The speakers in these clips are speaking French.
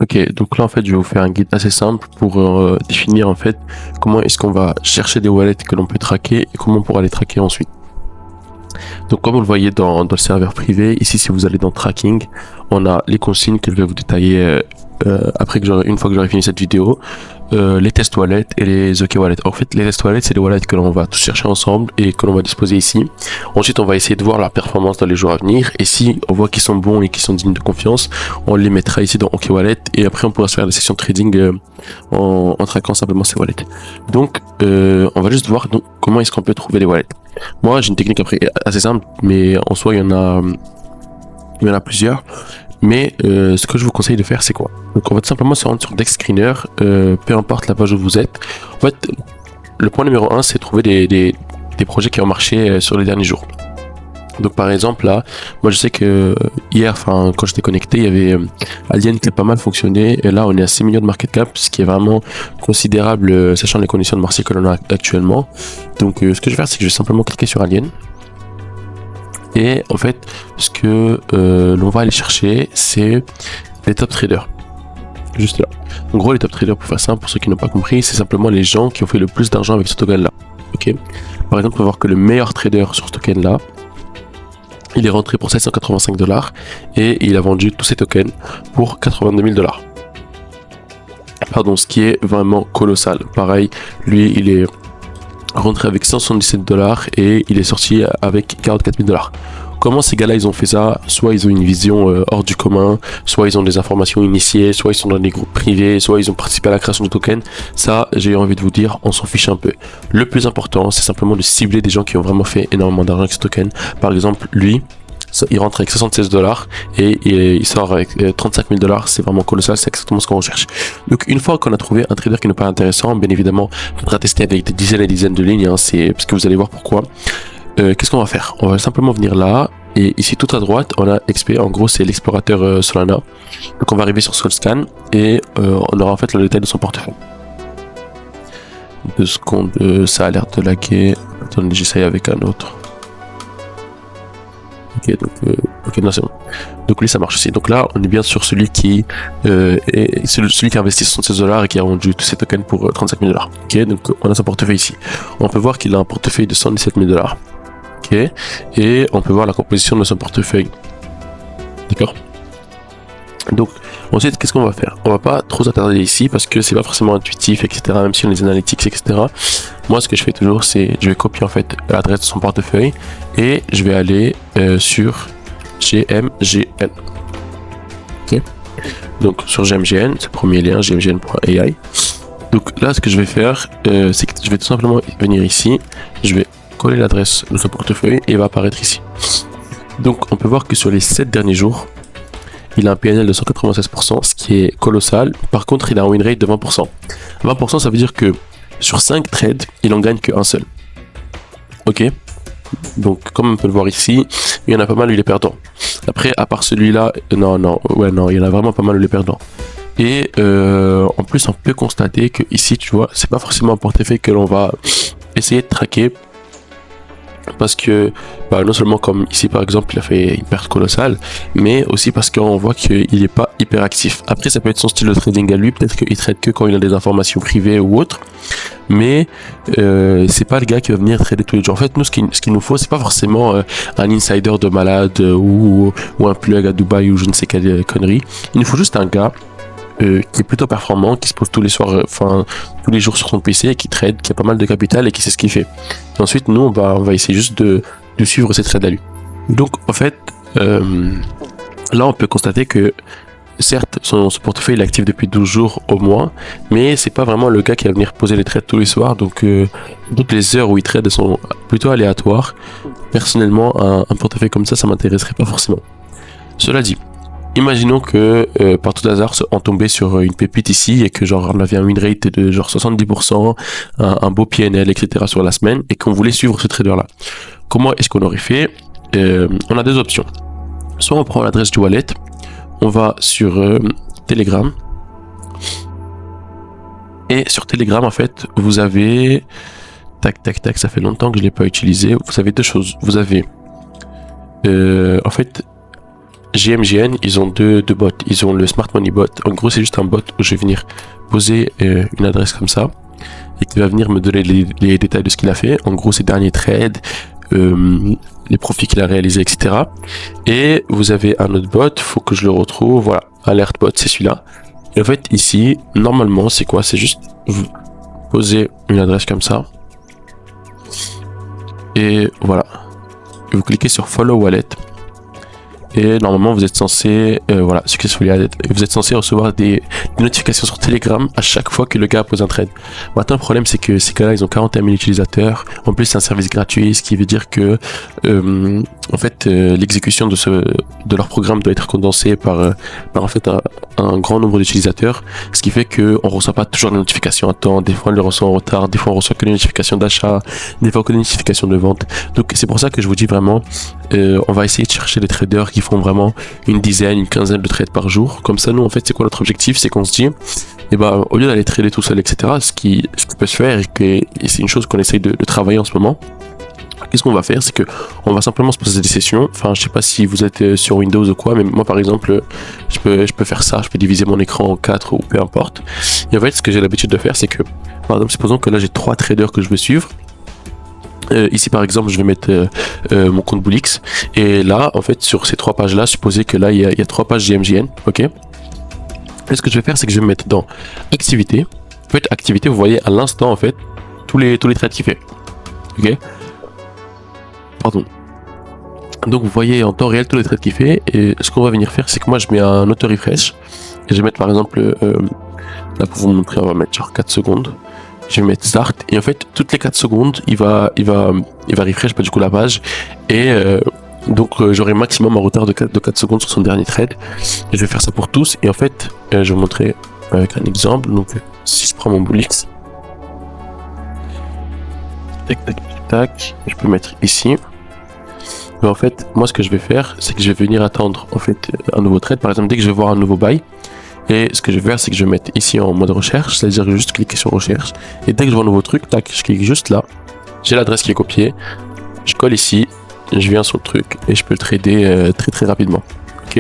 Ok, donc là en fait je vais vous faire un guide assez simple pour définir en fait comment est-ce qu'on va chercher des wallets que l'on peut traquer et comment on pourra les traquer ensuite. Donc comme vous le voyez dans le serveur privé, ici si vous allez dans tracking, on a les consignes que je vais vous détailler une fois que j'aurai fini cette vidéo, les test wallets et les OK wallets. En fait les test wallets c'est des wallets que l'on va tous chercher ensemble et que l'on va disposer ici. Ensuite on va essayer de voir leur performance dans les jours à venir et si on voit qu'ils sont bons et qu'ils sont dignes de confiance, on les mettra ici dans OK wallet et après on pourra se faire des sessions de trading en traquant simplement ces wallets. Donc on va juste voir donc, comment est-ce qu'on peut trouver les wallets. Moi j'ai une technique après assez simple mais en soi il y en a plusieurs. Mais ce que je vous conseille de faire, c'est quoi? Donc on va tout simplement se rendre sur Dex Screener, peu importe la page où vous êtes. En fait, le point numéro 1, c'est trouver des projets qui ont marché sur les derniers jours. Donc par exemple là, moi je sais que hier, enfin quand j'étais connecté, il y avait Alien qui a pas mal fonctionné. Et là on est à 6 millions de market cap, ce qui est vraiment considérable sachant les conditions de marché que l'on a actuellement. Donc ce que je vais faire, c'est que je vais simplement cliquer sur Alien. Et en fait, ce que l'on va aller chercher, c'est les top traders. Juste là. En gros, les top traders, pour faire simple, pour ceux qui n'ont pas compris, c'est simplement les gens qui ont fait le plus d'argent avec ce token-là. Ok. Par exemple, on va voir que le meilleur trader sur ce token-là, il est rentré pour 785$ et il a vendu tous ses tokens pour 82 000$. Pardon, ce qui est vraiment colossal. Pareil, lui, il est rentré avec 177$ et il est sorti avec 44 000$. Comment ces gars-là ils ont fait ça? Soit ils ont une vision hors du commun, soit ils ont des informations initiées, soit ils sont dans des groupes privés, soit ils ont participé à la création de tokens. Ça, j'ai envie de vous dire, on s'en fiche un peu. Le plus important, c'est simplement de cibler des gens qui ont vraiment fait énormément d'argent avec ce token. Par exemple, lui, il rentre avec 76$ et il sort avec 35 000$. C'est vraiment colossal, c'est exactement ce qu'on recherche. Donc une fois qu'on a trouvé un trader qui n'est pas intéressant, bien évidemment, il faudra tester avec des dizaines et des dizaines de lignes, hein, c'est parce que vous allez voir pourquoi. Qu'est-ce qu'on va faire? On va simplement venir là et ici tout à droite on a XP, en gros c'est l'explorateur Solana. Donc on va arriver sur Solscan et on aura en fait le détail de son portefeuille. 2 secondes, ça a l'air de laguer. Attendez, j'essaye avec un autre. Ok, non c'est bon. Donc lui ça marche aussi. Donc là on est bien sur celui qui celui qui a investi 76$ et qui a vendu tous ses tokens pour 35 000$. Ok, donc on a son portefeuille ici. On peut voir qu'il a un portefeuille de 117 000$. Ok, et on peut voir la composition de son portefeuille. D'accord. Donc ensuite qu'est-ce qu'on va faire? On va pas trop s'attarder ici parce que c'est pas forcément intuitif, etc. Même si on a les analytics, etc. Moi ce que je fais toujours c'est je vais copier en fait l'adresse de son portefeuille et je vais aller sur GMGN. Ok. Donc sur GMGN, c'est le premier lien, gmgn.ai. Donc là ce que je vais faire c'est que je vais tout simplement venir ici, je vais coller l'adresse de son portefeuille et il va apparaître ici. Donc on peut voir que sur les 7 derniers jours, il a un PNL de 196%, ce qui est colossal. Par contre, il a un win rate de 20%. 20%, ça veut dire que sur 5 trades, il en gagne qu'un seul. Ok. Donc, comme on peut le voir ici, il y en a pas mal où il est perdant. Après, à part celui-là, non, il y en a vraiment pas mal où il est perdant. Et en plus, on peut constater que ici, tu vois, c'est pas forcément un portefeuille que l'on va essayer de traquer. Parce que non seulement comme ici par exemple il a fait une perte colossale, mais aussi parce qu'on voit qu'il est pas hyper actif. Après ça peut être son style de trading à lui, peut-être qu'il trade que quand il a des informations privées ou autres, mais c'est pas le gars qui va venir trader tous les jours. En fait nous ce qu'il nous faut c'est pas forcément un insider de malade ou un plug à Dubaï ou je ne sais quelle connerie. Il nous faut juste un gars qui est plutôt performant, qui se pose tous les soirs, tous les jours sur son PC, et qui trade, qui a pas mal de capital et qui sait ce qu'il fait. Et ensuite, nous, on va essayer juste de suivre ces trades à lui. Donc, en fait, là, on peut constater que, certes, son portefeuille il est actif depuis 12 jours au moins, mais c'est pas vraiment le gars qui va venir poser les trades tous les soirs. Donc, toutes les heures où il trade sont plutôt aléatoires. Personnellement, un portefeuille comme ça m'intéresserait pas forcément. Cela dit, imaginons que par tout hasard on tombait sur une pépite ici et que genre on avait un win rate de genre 70%, un beau PNL, etc. sur la semaine et qu'on voulait suivre ce trader là. Comment est-ce qu'on aurait fait? On a deux options. Soit on prend l'adresse du wallet, on va sur Telegram et sur Telegram en fait vous avez tac, ça fait longtemps que je l'ai pas utilisé. Vous avez deux choses. Vous avez en fait GMGN, ils ont deux bots. Ils ont le Smart Money Bot. En gros, c'est juste un bot où je vais venir poser une adresse comme ça et qui va venir me donner les détails de ce qu'il a fait. En gros, ses derniers trades, les profits qu'il a réalisés, etc. Et vous avez un autre bot, faut que je le retrouve. Voilà, Alert Bot, c'est celui-là. Et en fait, ici, normalement, c'est quoi? C'est juste vous posez une adresse comme ça. Et voilà. Et vous cliquez sur Follow Wallet. Et normalement, vous êtes censé, voilà, vous êtes censé recevoir des notifications sur Telegram à chaque fois que le gars pose un trade. Maintenant, le problème, c'est que ces gars-là, ils ont 41 000 utilisateurs. En plus, c'est un service gratuit, ce qui veut dire que, en fait, l'exécution de leur programme doit être condensée par en fait, un grand nombre d'utilisateurs, ce qui fait que on reçoit pas toujours les notifications à temps. Des fois, on les reçoit en retard. Des fois, on reçoit que les notifications d'achat. Des fois, que les notifications de vente. Donc, c'est pour ça que je vous dis vraiment, on va essayer de chercher des traders qui font vraiment une dizaine, une quinzaine de trades par jour. Comme ça, nous, en fait, c'est quoi notre objectif? C'est qu'on se dit, et ben, au lieu d'aller trader tout seul, etc., ce qui peut se faire et c'est une chose qu'on essaye de travailler en ce moment. Qu'est-ce qu'on va faire? C'est que on va simplement se poser des sessions. Enfin, je sais pas si vous êtes sur Windows ou quoi, mais moi, par exemple, je peux faire ça. Je peux diviser mon écran en 4 ou peu importe. Et en fait, ce que j'ai l'habitude de faire, c'est que, par exemple, supposons que là, j'ai 3 traders que je veux suivre. Ici par exemple je vais mettre mon compte Bullix et là en fait sur ces 3 pages là, supposez que là il y a 3 pages GMGN, ok. Et ce que je vais faire c'est que je vais me mettre dans activité. En fait activité, vous voyez à l'instant en fait tous les trades qu'il fait, ok. Pardon. Donc vous voyez en temps réel tous les trades qu'il fait et ce qu'on va venir faire c'est que moi je mets un auto refresh et je vais mettre par exemple là pour vous montrer, on va mettre genre 4 secondes. Je vais mettre Start et en fait toutes les 4 secondes il va refresh du coup la page et donc j'aurai maximum un retard de 4 secondes sur son dernier trade et je vais faire ça pour tous et en fait je vais vous montrer avec un exemple. Donc si je prends mon Bullix, tac tac tac, je peux mettre ici. Mais en fait moi ce que je vais faire c'est que je vais venir attendre en fait un nouveau trade. Par exemple dès que je vais voir un nouveau buy, et ce que je vais faire, c'est que je vais mettre ici en mode recherche, c'est-à-dire que je vais juste cliquer sur recherche. Et dès que je vois un nouveau truc, tac, je clique juste là. J'ai l'adresse qui est copiée. Je colle ici, je viens sur le truc et je peux le trader très très rapidement. Ok.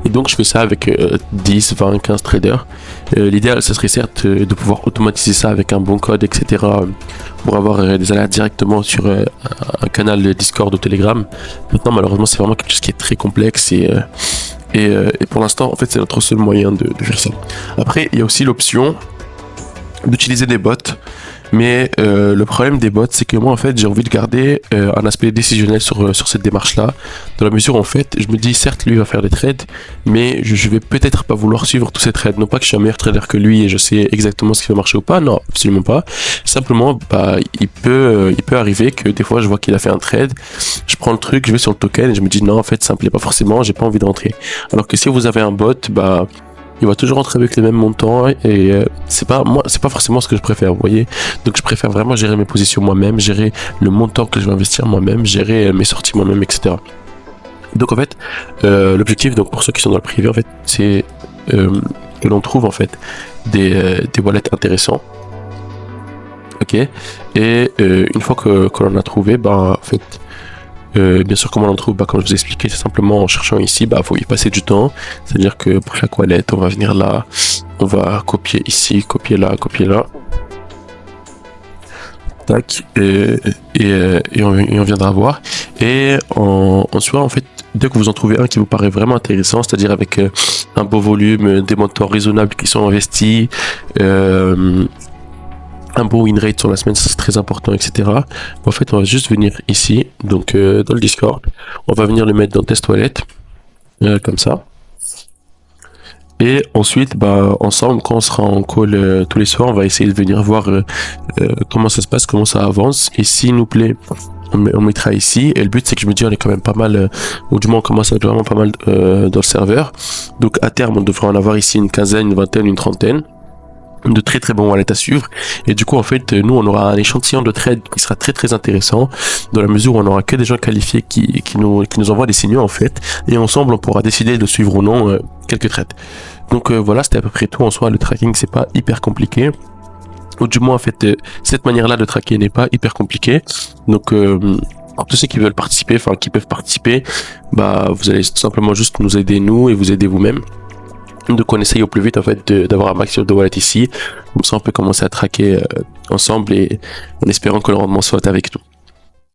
Et donc je fais ça avec 10, 20, 15 traders. L'idéal, ce serait certes de pouvoir automatiser ça avec un bon code, etc. Pour avoir des alertes directement sur un canal Discord ou Telegram. Maintenant, malheureusement, c'est vraiment quelque chose qui est très complexe et pour l'instant, en fait, c'est notre seul moyen de faire ça. Après, il y a aussi l'option d'utiliser des bots. Mais le problème des bots, c'est que moi, en fait, j'ai envie de garder un aspect décisionnel sur cette démarche-là. Dans la mesure où, en fait, je me dis, certes, lui va faire des trades, mais je vais peut-être pas vouloir suivre tous ces trades. Non pas que je suis un meilleur trader que lui et je sais exactement ce qui va marcher ou pas. Non, absolument pas. Simplement, bah, il peut arriver que des fois, je vois qu'il a fait un trade. Je prends le truc, je vais sur le token et je me dis, non, en fait, ça me plaît pas forcément, j'ai pas envie de rentrer. Alors que si vous avez un bot, bah, il va toujours rentrer avec les mêmes montants et c'est pas forcément ce que je préfère, vous voyez. Donc je préfère vraiment gérer mes positions moi-même, gérer le montant que je vais investir moi-même, gérer mes sorties moi-même, etc. Donc en fait l'objectif, donc pour ceux qui sont dans le privé, en fait c'est que l'on trouve en fait des wallets intéressants, ok. Et une fois que l'on a trouvé, bah en fait bien sûr, comment on en trouve? Bah, comme je vous ai expliqué, c'est simplement en cherchant ici, bah, faut y passer du temps. C'est-à-dire que pour chaque wallet, on va venir là, on va copier ici, copier là, tac, et on viendra voir. Et en soi, en fait, dès que vous en trouvez un qui vous paraît vraiment intéressant, c'est-à-dire avec un beau volume, des montants raisonnables qui sont investis, un bon win rate sur la semaine, c'est très important, etc. En fait, on va juste venir ici, donc dans le Discord, on va venir le mettre dans Test Wallet, comme ça. Et ensuite, bah, ensemble, quand on sera en call tous les soirs, on va essayer de venir voir comment ça se passe, comment ça avance. Et s'il nous plaît, on mettra ici. Et le but, c'est que je me dis, on est quand même pas mal, ou du moins, on commence à être vraiment pas mal dans le serveur. Donc, à terme, on devrait en avoir ici une quinzaine, une vingtaine, une trentaine de très très bons wallets à suivre. Et du coup en fait nous on aura un échantillon de trades qui sera très très intéressant dans la mesure où on aura que des gens qualifiés qui nous envoient des signaux en fait, et ensemble on pourra décider de suivre ou non quelques trades. Donc voilà, c'était à peu près tout. En soi le tracking c'est pas hyper compliqué, ou du moins en fait cette manière là de traquer n'est pas hyper compliquée. Donc Alors, tous ceux qui veulent participer, enfin qui peuvent participer, bah vous allez tout simplement juste nous aider nous et vous aider vous-même. Donc on essaye au plus vite en fait d'avoir un maximum de wallets ici. Comme ça on peut commencer à traquer ensemble et en espérant que le rendement soit avec nous.